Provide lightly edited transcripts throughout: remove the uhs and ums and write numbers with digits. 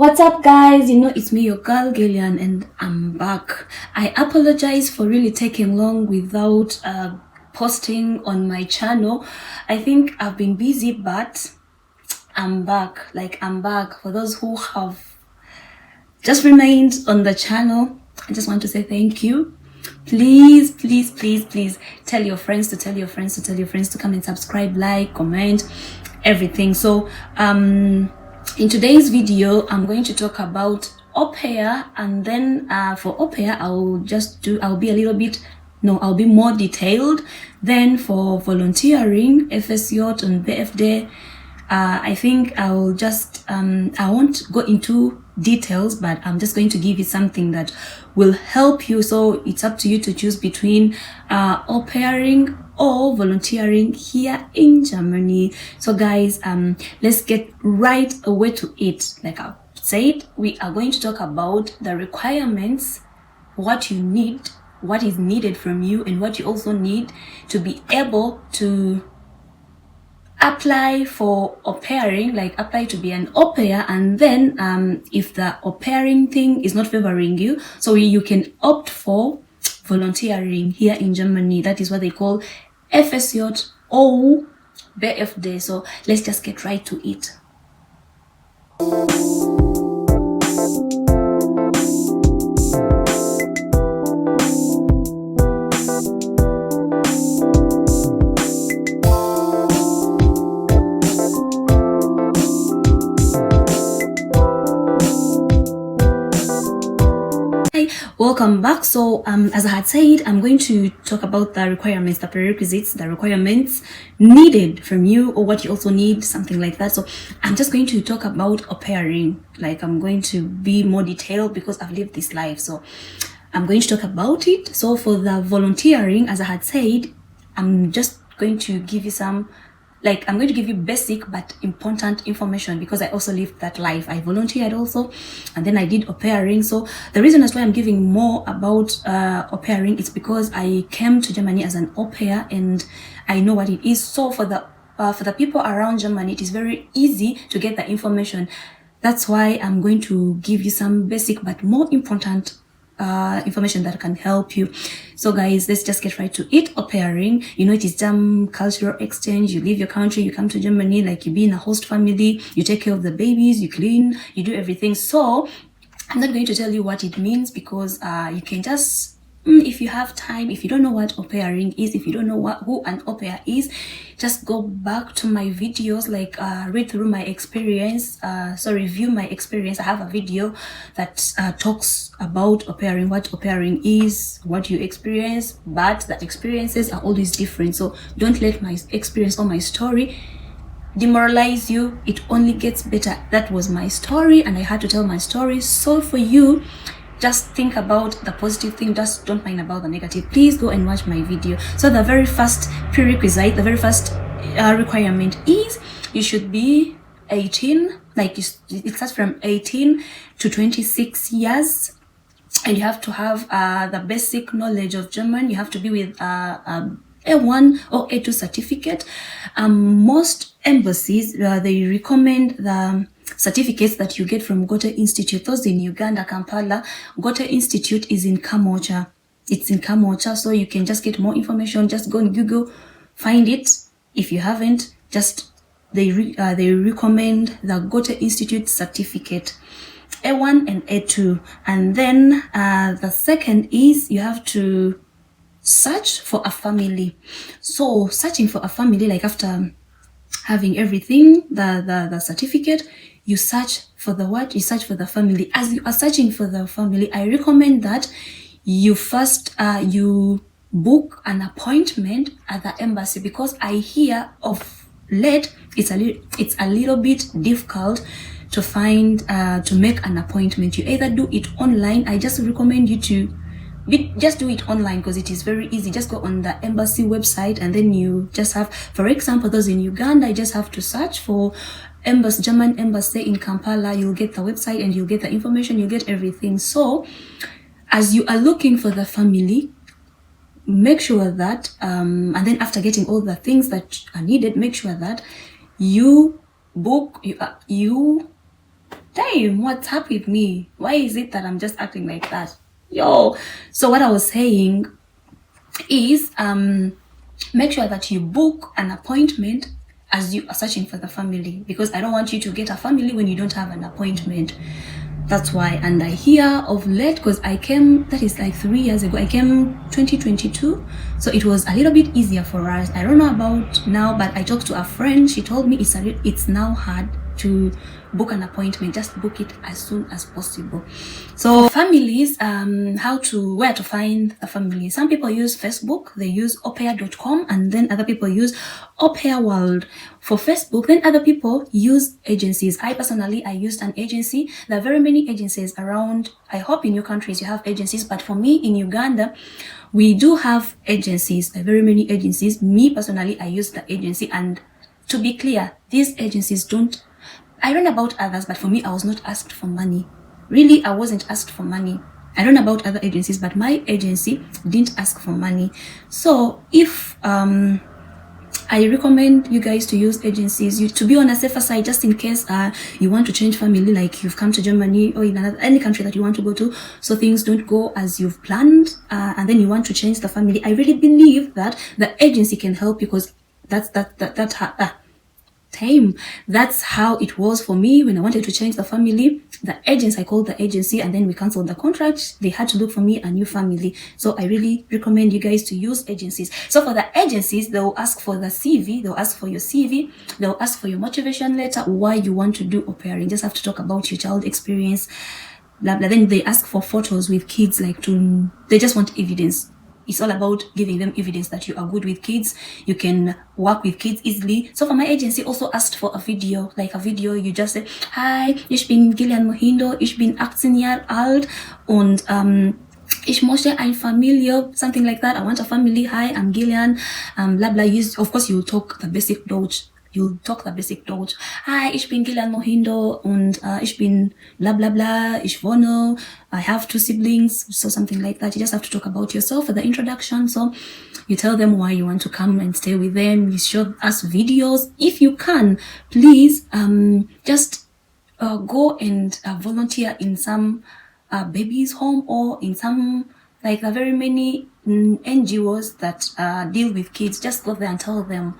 What's up, guys? It's me, your girl Gillian, and I'm back. I apologize for really taking long without posting on my channel. I think I've been busy, but I'm back. I'm back. For those who have just remained on the channel, I just want to say thank you. Please tell your friends to tell your friends to tell your friends to come and subscribe, like, comment, everything. So in today's video, I'm going to talk about Aupair, and then for Aupair, I'll be more detailed. Then for volunteering, FSJ and BFD, I think I won't go into details, but I'm just going to give you something that will help you. So it's up to you to choose between au pairing or volunteering here in Germany. So guys, let's get right away to it. Like I said, we are going to talk about the requirements, what you need, what is needed from you, and what you also need to be able to apply for au pairing, like apply to be an au pair. And then if the au pairing thing is not favoring you, so you can opt for volunteering here in Germany. That is what they call FSJ or BFD. So let's just get right to it. Welcome back. So as I had said, I'm going to talk about the requirements, the prerequisites, the requirements needed from you, or what you also need, something like that. So I'm just going to talk about au pairing. Like I'm going to be more detailed because I've lived this life, so I'm going to talk about it. So for the volunteering, as I had said, I'm just going to give you I'm going to give you basic but important information because I also lived that life. I volunteered also, and then I did au pairing. So the reason as why I'm giving more about au pairing is because I came to Germany as an au pair and I know what it is. So for the people around Germany, it is very easy to get the information. That's why I'm going to give you some basic but more important information that can help you. So guys, let's just get right to it. Au pairing, it is some cultural exchange. You leave your country, you come to Germany, like you be in a host family, you take care of the babies, you clean, you do everything. So I'm not going to tell you what it means because you can just if you have time, if you don't know what au pairing is, if you don't know who an au pair is, just go back to my videos, read through my experience, review my experience. I have a video that talks about au pairing, what au pairing is, what you experience, but the experiences are always different. So don't let my experience or my story demoralize you. It only gets better. That was my story and I had to tell my story. So for you, just think about the positive thing, just don't mind about the negative. Please go and watch my video. So the very first prerequisite, the very first requirement is you should be 18, it starts from 18 to 26 years, and you have to have the basic knowledge of German. You have to be with A1 or A2 certificate. Most embassies, they recommend the certificates that you get from Goethe Institute. Those in Uganda, Kampala. Goethe Institute is in Kamocha. It's in Kamocha, so you can just get more information. Just go on Google, find it. If you haven't, they recommend the Goethe Institute certificate, A1 and A2. And then the second is you have to search for a family. So searching for a family, like after having everything, the certificate, you search for the what? You search for the family. As you are searching for the family, I recommend that you first you book an appointment at the embassy, because I hear of late it's a little bit difficult to find to make an appointment. You either do it online. I just recommend you to just do it online because it is very easy. Just go on the embassy website and then you just have, for example, those in Uganda, I just have to search for German embassy in Kampala. You'll get the website and you'll get the information, you get everything. So as you are looking for the family, make sure that and then after getting all the things that are needed, make sure that you book, you damn, what's up with me? Why is it that I'm just acting like that? Yo. So what I was saying is make sure that you book an appointment as you are searching for the family, because I don't want you to get a family when you don't have an appointment. That's why. And I hear of late, because I came, that is like 3 years ago, I came 2022, so it was a little bit easier for us. I don't know about now, but I talked to a friend, she told me it's now hard to book an appointment. Just book it as soon as possible. So families, where to find the family. Some people use Facebook, they use Aupair.com, and then other people use Aupair World for Facebook. Then other people use agencies. I personally, I used an agency. There are very many agencies around. I hope in your countries you have agencies, but for me in Uganda, we do have agencies, very many agencies. Me personally, I use the agency, and to be clear, these agencies don't, I don't know about others, but for me, I was not asked for money. Really, I wasn't asked for money. I don't know about other agencies, but my agency didn't ask for money. So if I recommend you guys to use agencies, to be on a safer side, just in case you want to change family, like you've come to Germany or in any country that you want to go to, so things don't go as you've planned, and then you want to change the family. I really believe that the agency can help you, because that's how it was for me when I wanted to change the family. I called the agency, and then we canceled the contract. They had to look for me a new family. So I really recommend you guys to use agencies. So for the agencies, they'll ask for the CV, they'll ask for your CV, they'll ask for your motivation letter, why you want to do au pairing. Just have to talk about your child experience, blah blah. Then they ask for photos with kids, they just want evidence. It's all about giving them evidence that you are good with kids, you can work with kids easily. So for my agency, also asked for a video, you just say, hi, ich bin Gillian Mohindo, ich bin 18 Jahre alt und ich möchte eine Familie, something like that. I want a family. Hi, I'm Gillian, blah blah. Of course, you'll talk the basic Deutsch. Hi, ich bin Gillian Mohindo und ich bin blah blah blah. Ich wohne. I have 2 siblings. So something like that. You just have to talk about yourself for the introduction. So you tell them why you want to come and stay with them. You show us videos. If you can, please just go and volunteer in some baby's home, or in some, like, there are very many NGOs that deal with kids. Just go there and tell them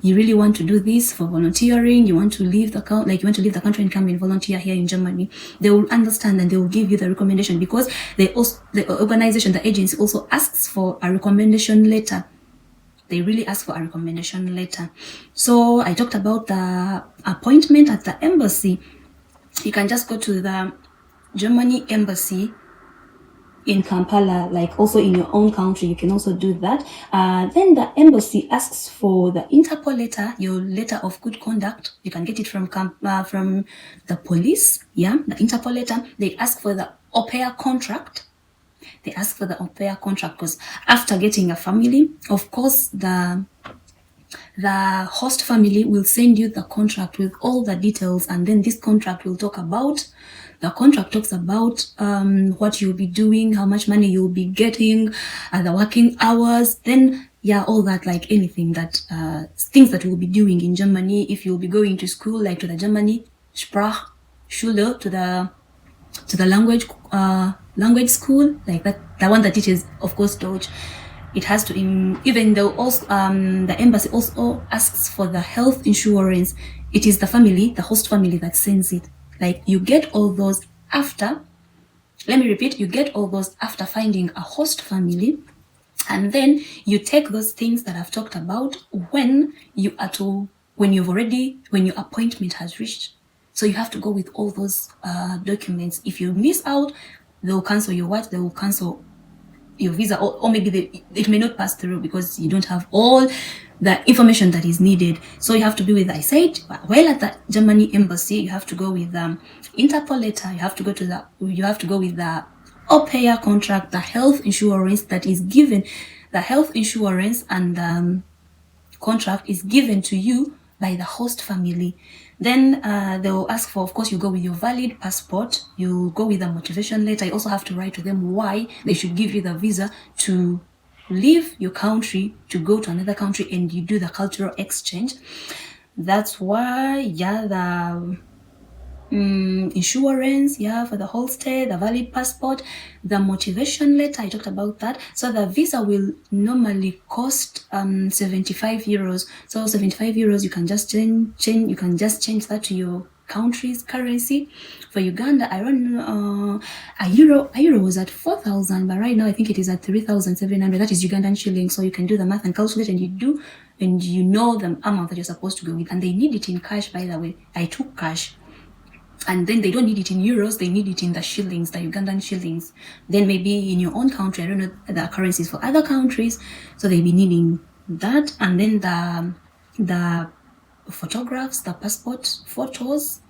you really want to do this for volunteering, you want to leave the country and come and volunteer here in Germany. They will understand, and they will give you the recommendation, because the organization, the agency also asks for a recommendation letter. They really ask for a recommendation letter. So I talked about the appointment at the embassy. You can just go to the Germany embassy in Kampala, like also in your own country, you can also do that. Then the embassy asks for the Interpol letter, your letter of good conduct. You can get it from the police, yeah, the Interpol letter. They ask for the au pair contract. Because after getting a family, of course, the host family will send you the contract with all the details, and then this contract talks about what you'll be doing, how much money you'll be getting, the working hours, then all that, like anything that things that you'll be doing in Germany. If you'll be going to school, like to the Germany Sprachschule, to the language school, like that, the one that teaches, of course, Deutsch. It has to, even though also the embassy also asks for the health insurance. It is the host family that sends it. Like, you get all those after, you get all those after finding a host family, and then you take those things that I've talked about when your appointment has reached. So you have to go with all those documents. If you miss out, they'll cancel they will cancel your visa, or maybe it may not pass through because you don't have all the information that is needed. So you have to be with, I said, while at the Germany embassy, you have to go with Interpol letter, you have to go with the au pair contract, the health insurance that is given, the health insurance and contract is given to you by the host family. Then they will ask for, of course, you go with your valid passport, you go with a motivation letter. You also have to write to them why they should give you the visa to leave your country to go to another country, and you do the cultural exchange. That's why, insurance, yeah, for the whole stay, the valid passport, the motivation letter, I talked about that. So the visa will normally cost 75 euros. So 75 euros, you can just change that to your country's currency. For Uganda, I don't know, a euro was at 4,000, but right now I think it is at 3,700. That is Ugandan shillings. So you can do the math and calculate, and you know the amount that you're supposed to go with. And they need it in cash, by the way. I took cash. And then they don't need it in euros, they need it in the shillings, the Ugandan shillings. Then maybe in your own country, I don't know the currencies for other countries, so they'll be needing that. And then the photographs, the passport photos,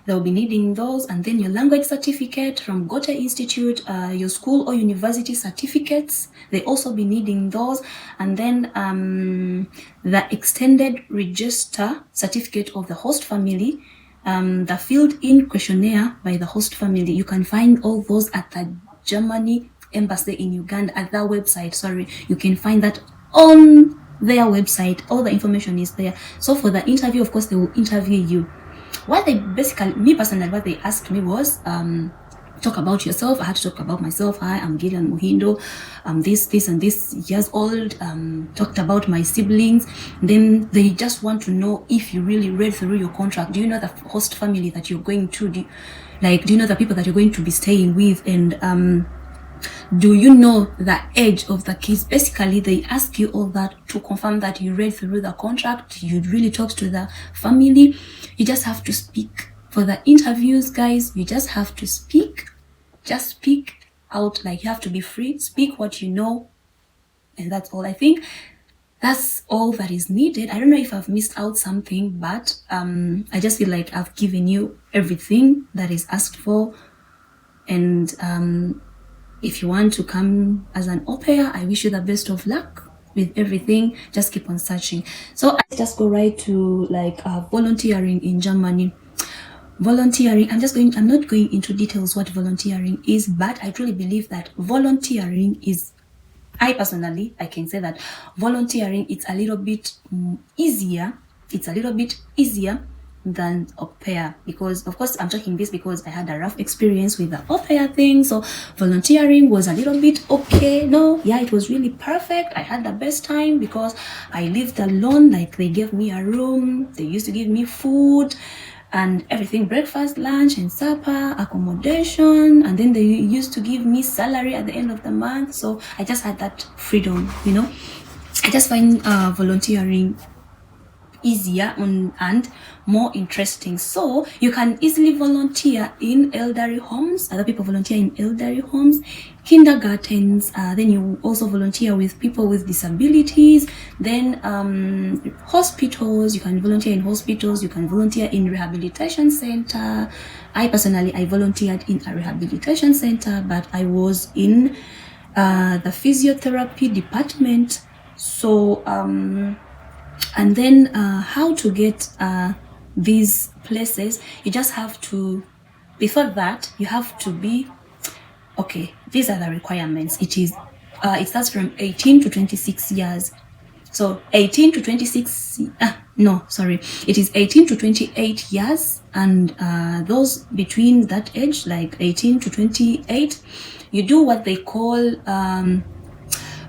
they'll be needing those. And then your language certificate from Goethe Institute, your school or university certificates, they also be needing those. And then the extended register certificate of the host family, the filled-in questionnaire by the host family. You can find all those at the Germany embassy in Uganda, at their website. Sorry, you can find that on their website. All the information is there. So for the interview, of course, they will interview you. What they basically, me personally, what they asked me was, talk about yourself. I had to talk about myself. Hi, I'm Gillian Muhindo. I'm this and this years old. Talked about my siblings. Then they just want to know if you really read through your contract. Do you know the host family that you're going to? Do you know the people that you're going to be staying with? And do you know the age of the kids? Basically, they ask you all that to confirm that you read through the contract. You really talked to the family. You just have to speak. For the interviews, guys, you just have to speak. Just speak out, like you have to be free. Speak what you know. And that's all. I think that's all that is needed. I don't know if I've missed out something, but I just feel like I've given you everything that is asked for. And if you want to come as an au pair, I wish you the best of luck with everything. Just keep on searching. So I just go right to like volunteering in Germany. Volunteering, I'm not going into details what volunteering is, but I truly believe that volunteering is, I personally, I can say that volunteering, it's a little bit easier. It's a little bit easier than au pair, because of course I'm talking this because I had a rough experience with the au pair thing. So volunteering was a little bit okay. No, yeah, it was really perfect. I had the best time because I lived alone. Like they gave me a room, they used to give me food and everything, breakfast, lunch and supper, accommodation, and then they used to give me salary at the end of the month. So I just had that freedom, you know. I just find volunteering easier and more interesting. So you can easily volunteer in elderly homes. Other people volunteer in elderly homes, kindergartens. Then you also volunteer with people with disabilities. Then hospitals. You can volunteer in hospitals. You can volunteer in rehabilitation center. I personally, I volunteered in a rehabilitation center, but I was in the physiotherapy department. So and then how to get these places, you just have to, before that, you have to be, okay, these are the requirements. It starts from 18 to 26 years. So 18 to 26, it is 18 to 28 years. And those between that age, like 18 to 28, you do what they call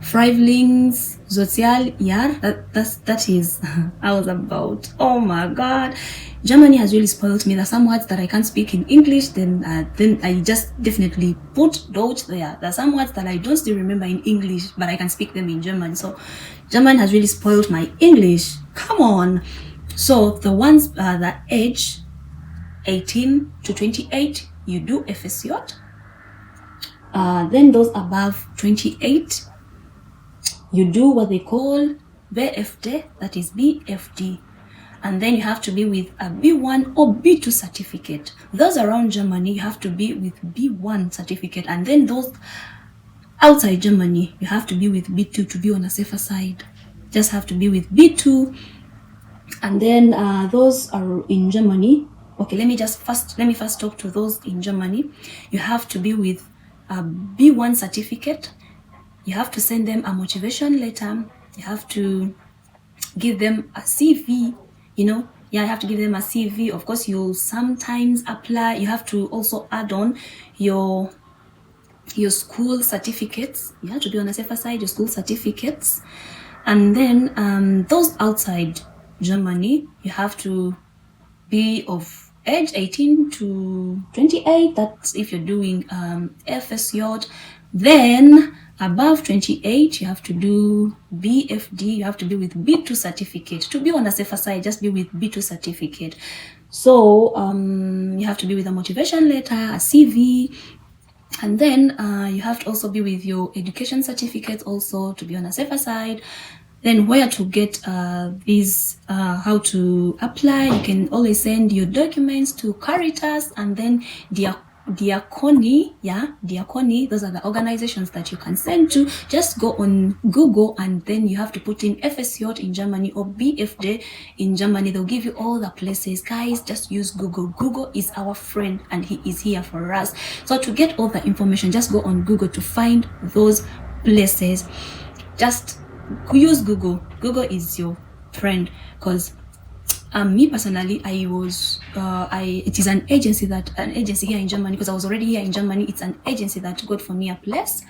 Freiwilligens Sozialjahr. That is, I was about, oh my god, Germany has really spoiled me. There's some words that I can't speak in English, then I just definitely put Deutsch there. There's some words that I don't still remember in English, but I can speak them in German. So German has really spoiled my English. Come on. So the ones that age 18 to 28, you do FSJ. Then those above 28, you do what they call BFD, that is BFD. And then you have to be with a B1 or B2 certificate. Those around Germany, you have to be with B1 certificate. And then those outside Germany, you have to be with B2 to be on a safer side. Just have to be with B2. And then those are in Germany. Okay, let me first talk to those in Germany. You have to be with a B1 certificate. You have to send them a motivation letter. You have to give them a CV, you know, Yeah, you have to give them a CV. Of course, you'll sometimes apply. You have to also add on your school certificates. Yeah, to be on a safer side, your school certificates. And then those outside Germany, you have to be of age 18 to 28. That's if you're doing FSJ. Then above 28, you have to do BFD. You have to be with B2 certificate. To be on a safer side, just be with B2 certificate. So you have to be with a motivation letter, a CV, and then you have to also be with your education certificate also to be on a safer side. Then where to get these, how to apply, you can always send your documents to Caritas and then Diakoni, Diakoni, those are the organizations that you can send to. Just go on Google and then you have to put in FSJ in Germany or BFD in Germany. They'll give you all the places. Guys, just use Google. Google is our friend and he is here for us. So to get all the information, just go on Google to find those places. Just use Google. Google is your friend, because me personally, I was it is an agency here in Germany, because I was already here in Germany. It's an agency that got for me a place,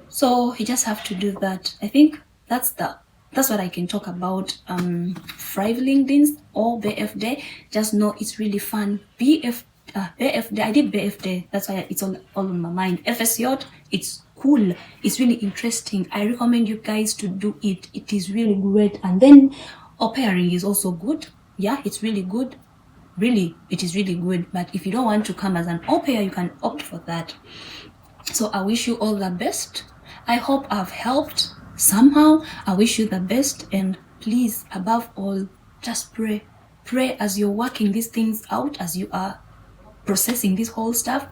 so you just have to do that. I think that's what I can talk about Freiwilligendienst or BFD. Just know it's really fun. BFD, I did BFD, that's why it's all on my mind. FSJ, it's cool, it's really interesting. I recommend you guys to do it. It is really great. And then au pairing is also good. Yeah, it's really good. Really, it is really good. But if you don't want to come as an au pair, you can opt for that. So I wish you all the best. I hope I've helped somehow. I wish you the best, and please, above all, just pray. Pray as you're working these things out, as you are processing this whole stuff.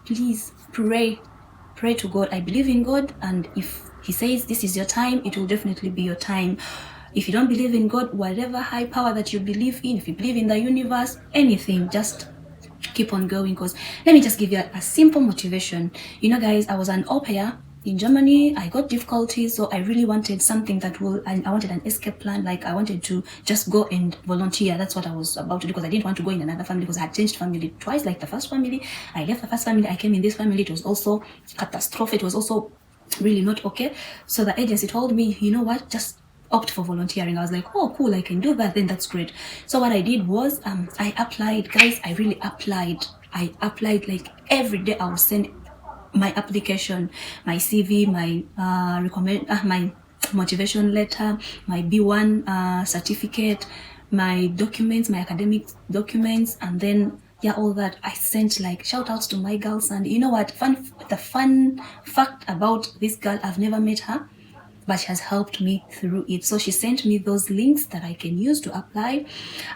Please pray to God. I believe in God, and if he says this is your time, it will definitely be your time. If you don't believe in God, whatever high power that you believe in, if you believe in the universe, anything, just keep on going. Because let me just give you a simple motivation. You know, guys, I was an au pair in Germany. I got difficulties, so I really wanted something that I wanted an escape plan. Like, I wanted to just go and volunteer. That's what I was about to do, because I didn't want to go in another family, because I had changed family twice. Like the first family, I left the first family, I came in this family. It was also catastrophic. It was also really not okay. So the agency told me, you know what, just opt for volunteering. I was like, oh cool, I can do that, then that's great. So what I did was I applied, guys. I really applied. Like every day. I would send my application, my CV, my my motivation letter, my B1 certificate, my documents, my academic documents, and then all that. I sent, like, shout outs to my girls. And you know what, the fun fact about this girl, I've never met her, but she has helped me through it. So she sent me those links that I can use to apply.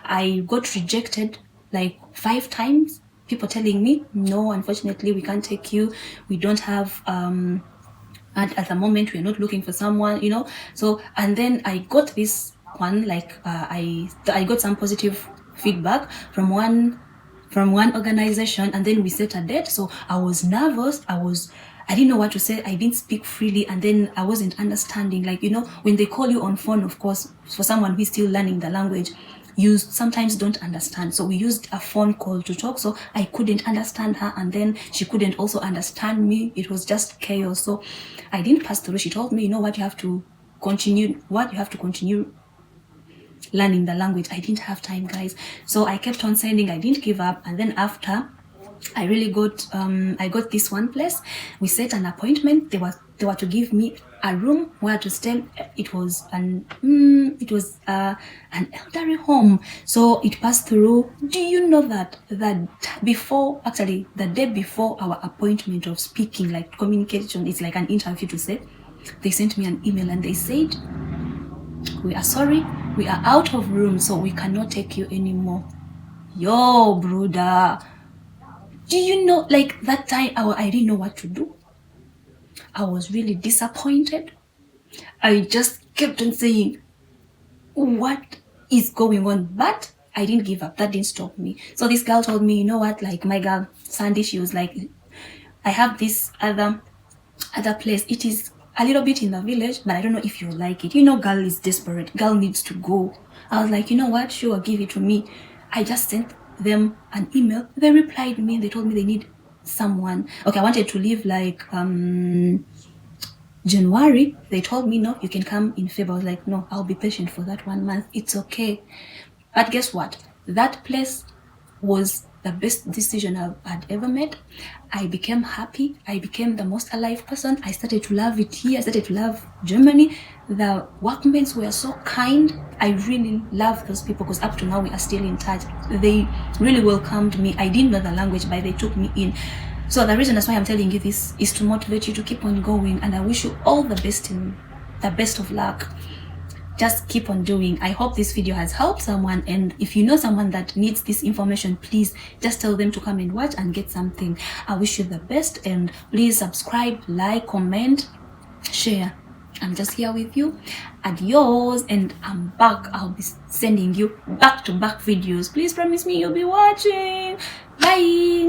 I got rejected like 5 times. People telling me, no, unfortunately, we can't take you. We don't have, at the moment, we're not looking for someone, you know. So, and then I got this one, like, I got some positive feedback from one organization, and then we set a date. So I was nervous. I didn't know what to say. I didn't speak freely, and then I wasn't understanding. Like, you know, when they call you on phone, of course, for someone who's still learning the language, you sometimes don't understand. So we used a phone call to talk. So I couldn't understand her, and then she couldn't also understand me. It was just chaos. So I didn't pass through. She told me, you know what, you have to continue learning the language. I didn't have time, guys. So I kept on sending. I didn't give up. And then after, I really got I got this one place. We set an appointment. They were to give me a room where to stay. It was an elderly home. So it passed through. Do you know that the day before our appointment of speaking, like communication, it's like an interview to say, they sent me an email and they said, we are sorry, we are out of room, so we cannot take you anymore. Yo, brother. Do you know, like, that time I didn't know what to do. I was really disappointed. I just kept on saying, what is going on? But I didn't give up. That didn't stop me. So this girl told me, you know what, like, my girl Sandy, she was like, I have this other place. It is a little bit in the village, but I don't know if you like it. You know, girl is desperate. Girl needs to go. I was like, you know what, sure, give it to me. I just sent them an email. They replied me. They told me they need someone. Okay, I wanted to leave like January. They told me, no, you can come in February. I was like, no, I'll be patient for that 1 month. It's okay. But guess what? That place was the best decision I'd ever made. I became happy. I became the most alive person. I started to love it here. I started to love Germany. The workmates were so kind. I really love those people because up to now we are still in touch. They really welcomed me. I didn't know the language, but they took me in. So the reason that's why I'm telling you this is to motivate you to keep on going, and I wish you all the best in the best of luck. Just keep on doing. I hope this video has helped someone, and if you know someone that needs this information, please just tell them to come and watch and get something. I wish you the best, and please subscribe, like, comment, share. I'm just here with you. Adios, and I'm back. I'll be sending you back-to-back videos. Please promise me you'll be watching. Bye.